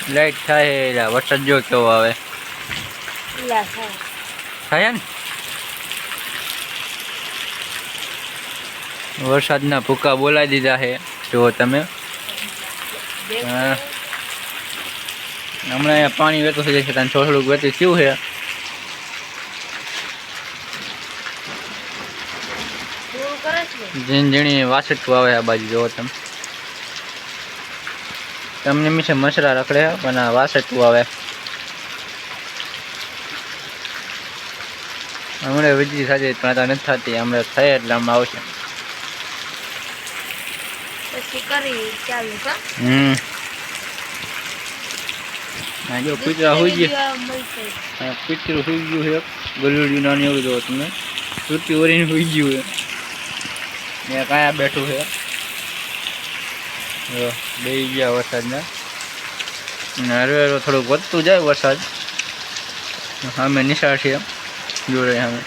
Light થાય વરસાદ જો કેવો આવે થાય ને વરસાદના ભૂકા બોલાવી દીધા છે જો તમે હમણાં અહીંયા પાણી વહેતું થઈ જશે ત્યાં થોડુંક વહેતું થયું છે ઝીણી ઝીણી વાસટું આવે આ બાજુ જોવો તમે તમને મીસે મસરા રખડે પણ આ વાસટું આવે હમણાં વીજળી થતી પણ આ નથી થતી હમણાં થાય એટલે હમણાં આવશે જો કૂતરા હોઈ ગયું કૂતરું હોઈ ગયું છે ગલુડિયું નાની એવું જો તમે સુરતી ઓરીને હોઈ ગયું છે ને કાયા બેઠું છે બે ગયા વરસાદના હરવે હરવે થોડુંક વધતું જાય વરસાદ સામે નિશાળ છે જોડે સામે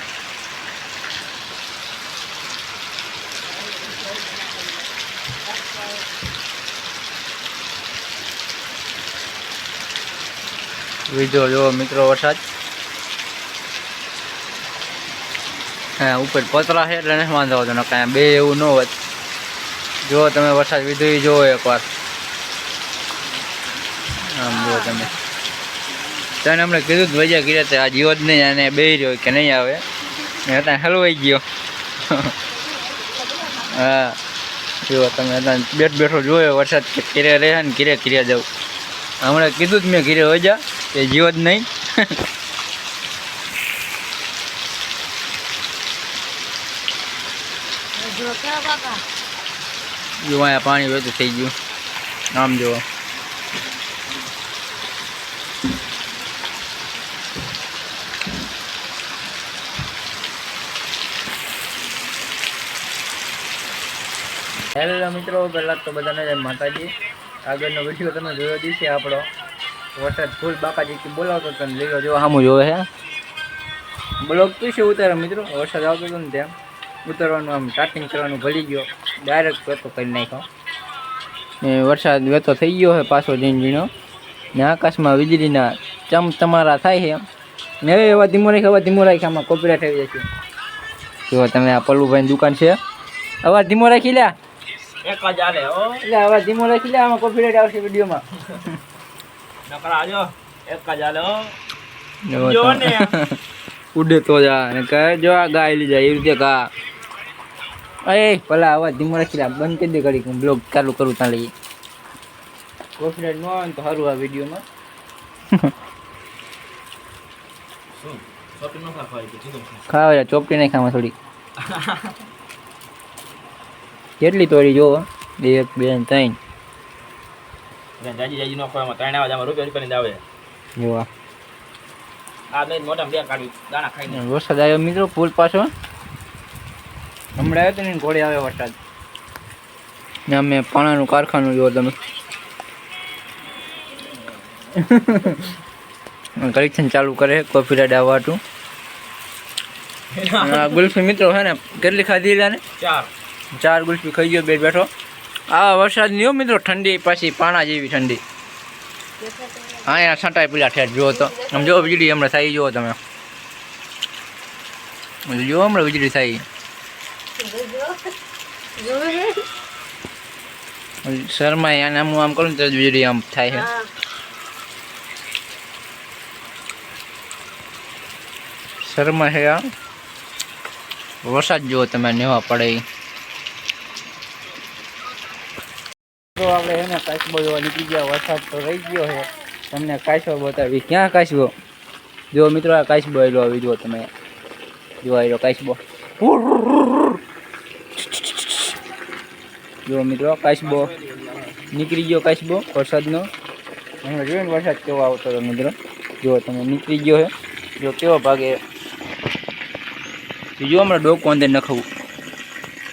બીજો જો મિત્રો વરસાદ હા ઉપર પતરા છે એટલે નથી વાંધો આવતો ને કાંઈ બે એવું ન હોત જો તમે વરસાદ વિધું જોવો એકવાર આમ જો તમે તને હમણાં કીધું જ વજ્યા કર્યા આ જીવો જ નહીં અને બે રહ્યો કે નહીં આવે ત્યાં હલવાઈ ગયો હા જો તમે બેઠો જોયો વરસાદ ઘીરે રહે ને ઘીરે જાઉં હમણાં કીધું જ મેં ઘીરે વજ્યા કે જીવો જ નહીં જો અહીંયા પાણી વહેતું થઈ ગયું આમ જુઓ હેલો મિત્રો પહેલાં તો બધાને જય માતાજી આગળનો વિડીયો તમે જોયો દિવસે આપણો વરસાદ ફૂલ બાકાજી બોલાવતો તમે લીલો જો સામું જોવે છે બ્લોક પીછે ઉતારે મિત્રો વરસાદ આવતો હતો ને ત્યાં ઉતરવાનું આમ સ્ટાર્ટિંગ કરવાનું ભૂલી ગયો ડાયરેક્ટ વેતો કરી નાખ્યો ને વરસાદ વેતો થઈ ગયો છે પાછો ઝીણઝીણો ને આકાશમાં વીજળીના ચમચમારા થાય છે ને એવા ધીમો રાખી આમાં કોપીરાઈટ આવી જશે જો તમે આ પલ્લુભાઈની દુકાન છે અવાજ ધીમો રાખી લ્યા એક જ આલે હો એટલે અવાજ ધીમો રાખી લ્યા આમાં કોપીરાઈટ આવશે વિડીયોમાં નકર આજો એક જ આલે હો જો ને ઉડે તો જા ને કહે જો આ ગાય લઈ જાય એવી રીતે કા અરે ભલા અવાજ ધીમો રાખી લ્યા બંધ કરી દે ઘડી હું બ્લોગ ચાલુ કરું ત્યાં લઈએ કોપીરાઈટ ન આવે તો સારું આ વિડીયોમાં ખાવા ચોપટી નહીં ખાવા થોડી કેટલી તોડી જો 1 2 3 જાજી નો ખવામાં 3 આવે રૂપિયા આવે જો આ બે મોટા બે કાઢી દાણા ખાઈને વરસાદ આવ્યો મિત્રો પુલ પાછો હમણાં આવ્યો તો ને ઘોડે આવ્યો વરસાદ ને અમે પાણાનું કારખાનું જો તમે કલેક્શન ચાલુ કરે કોપીરાઈટ આવવાતું ગુલ્ફી મિત્રો છે ને કેટલી ખાધી ને 4 ગુલ્ફી ખાઈ ગયો બેઠ બેઠો આ વરસાદ નહીં મિત્રો ઠંડી પાછી પાણા જેવી ઠંડી હા યાર છટાઈ પેલા ઠેર જુઓ તો આમ જો વીજળી હમણાં થઈ જુઓ તમે જો હમણાં વીજળી થઈ શર્માય આને આમ આમ કરું તો વીજળી આમ થાય છે શર્મા છે આ વરસાદ જુઓ તમે નેવા પડે તો આપણે એને કાચબો જોવા નીકળી ગયા વરસાદ તો રહી ગયો છે તમને કાચબો બતાવી ક્યાં કાચબો જો મિત્રો આ કાચબો આવેલો આવી જુઓ તમે જો આવેલો કાચબો જો મિત્રો કાચબો નીકળી ગયો કાચબો વરસાદનો હમણાં જોયો ને વરસાદ કેવો આવતો હતો મિત્રો જો તમે નીકળી ગયો છે જો કેવો ભાગે જો હમણાં ડોકું અંદર નખવું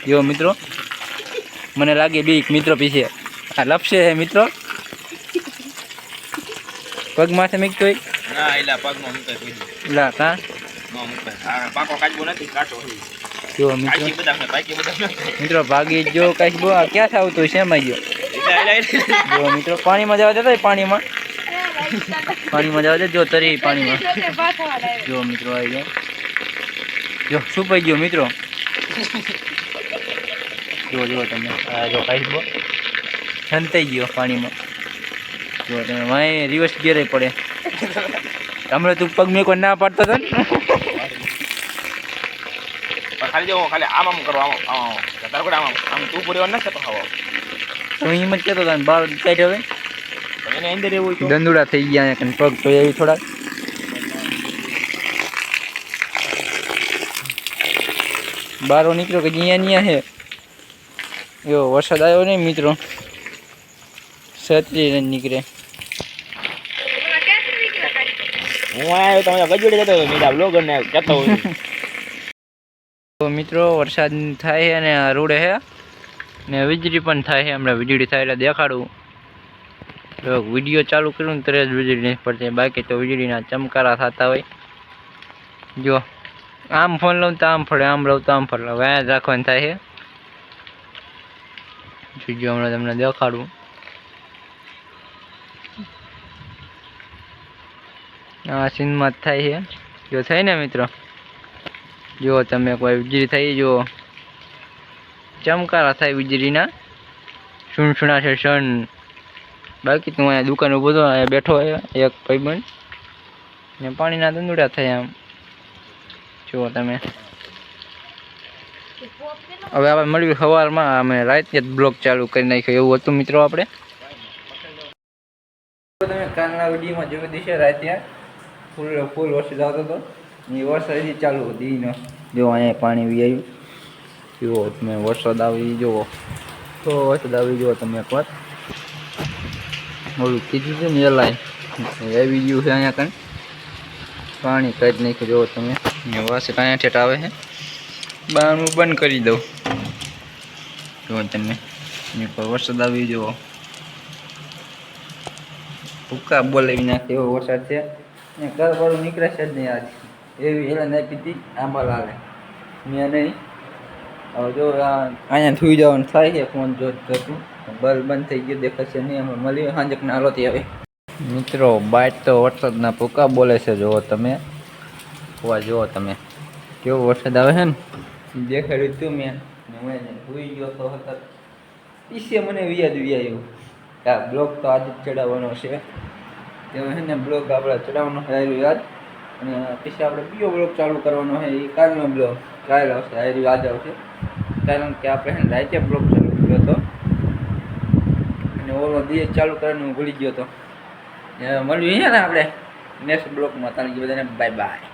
જો મિત્રો મને લાગે બીક મિત્રો પીછે આ લપસે મિત્રો પગ માથે મૂકતો હોય ના એલા પગમાં મૂકે એલા કા નો મૂકે આ પાકો કાચબો નથી કાટો જો મિત્રો મિત્રો ભાગી જો કાચબો આ ક્યાં થાવ તો શેમાં ગયો જો મિત્રો પાણીમાં જવા દેતા પાણીમાં જવા દે. જો તરી પાણીમાં જો મિત્રો આવી ગયા. જો શું પઈ ગયો મિત્રો. જો તમે આ જો કાઢવો છંતાઈ ગયો પાણીમાં. જો તમે વાય રિવર્સ ગિયર પડે. હમણાં તું પગ મેં કોઈ ના પાડતો હતો ને. ખાલી જો ખાલી આમ કરો આમ તાર கூட આમ તું પૂરી ન થતો ખાવા તો હિંમત કેતો હતા બાર કાઢ્યો હવે એને અંદર એવું તો દંદુડા થઈ ગયા ને પગ તો એવી થોડા. બારો નીકળ્યો કે અહીંયા હે. જો વરસાદ આવ્યો નહીં મિત્રો. છત્રી નીકળે. હું આવ્યો તમે ગજોડી જતો મીરા બ્લોગર ને કહેતો હોય. તો મિત્રો વરસાદ થાય છે અને રોડે છે ને વીજળી પણ થાય છે. હમણાં વીજળી થાય એટલે દેખાડું. જો વિડીયો ચાલુ કર્યું ને તરત વીજળી નહીં પડતી. બાકી તો વીજળીના ચમકારા થતા હોય. જો આમ ફોન લઉં તો આમ ફરે, આમ લઉં તો આમ ફરે. હવે જ રાખવાનું થાય છે. જો હમણાં તમને દેખાડું. આ સીનમાં જ થાય છે. જો થાય ને મિત્રો. જો તમે કોઈ વીજળી થઈ જો ચમકારા થાય વીજળીના સુણસુણા છે સન. બાકી તું અહીંયા દુકાન ઉભો હતો અહીંયા બેઠો હોય એક ભાઈબંધ ને પાણીના દંદુડા થાય આમ. જુઓ તમે. હવે આપણે મળ્યું સવારમાં. અમે રાતે જ બ્લોગ ચાલુ કરી નાખ્યો એવું હતું મિત્રો. આપણે તમે કાલના વિડીયોમાં જોઈ દીશે રાતે ફૂલ વરસાદ આવતો હતો. એ વરસાદ હજી ચાલુ દીનો. જો અહીંયા પાણી વી આવ્યું. જુઓ તમે વરસાદ આવી જુઓ તો વરસાદ આવી જુઓ તમે એક વાર. ઓલું કીધું છે ને એલાય આવી ગયું છે અહીંયા કણ પાણી કાઢી નાખ્યું. જુઓ તમે વરસાદ અહીંયા ઠેઠ આવે છે. બારણું બંધ કરી દઉં. જુઓ તમે વરસાદ આવી જુઓ. ભૂકા બોલાવી નાખે એવો વરસાદ છે. ઘર વાળું નીકળે છે જ નહીં આજ. એવી હેલા નહીં પીધી આંબા લાલે મેં નહીં. હવે જો અહીંયા સુઈ જવાનું થાય છે. ફોન જોતું બલ્બ બંધ થઈ ગયો દેખાશે નહીં. અમે મળીએ સાંજકના હાલોતી આવે. મિત્રો બાઇટ તો વરસાદના ભૂકા બોલે છે. જુઓ તમે જુઓ તમે કેવો વરસાદ આવે છે ને દેખાડ્યું તું મેં. હું સુઈ ગયો તો હતા પીસે મને વ્યાજ આવ્યું. આ બ્લોગ તો આજે જ ચડાવવાનો છે. તેમાં છે ને બ્લોગ આપણે ચડાવવાનો છે યાદ. અને પછી આપણે બીજો બ્લોગ ચાલુ કરવાનો છે. એ કાલનો બ્લોગ કાલ આવશે. આયરું યાદ આવશે. કારણ કે આપણે રાતે બ્લોગ ચાલુ કર્યો હતો અને ઓલો દિવસ ચાલુ કરવાનું ભૂલી ગયો હતો. મળ્યું છે ને આપણે નેક્સ્ટ બ્લોગમાં. તારી બધાને બાય બાય.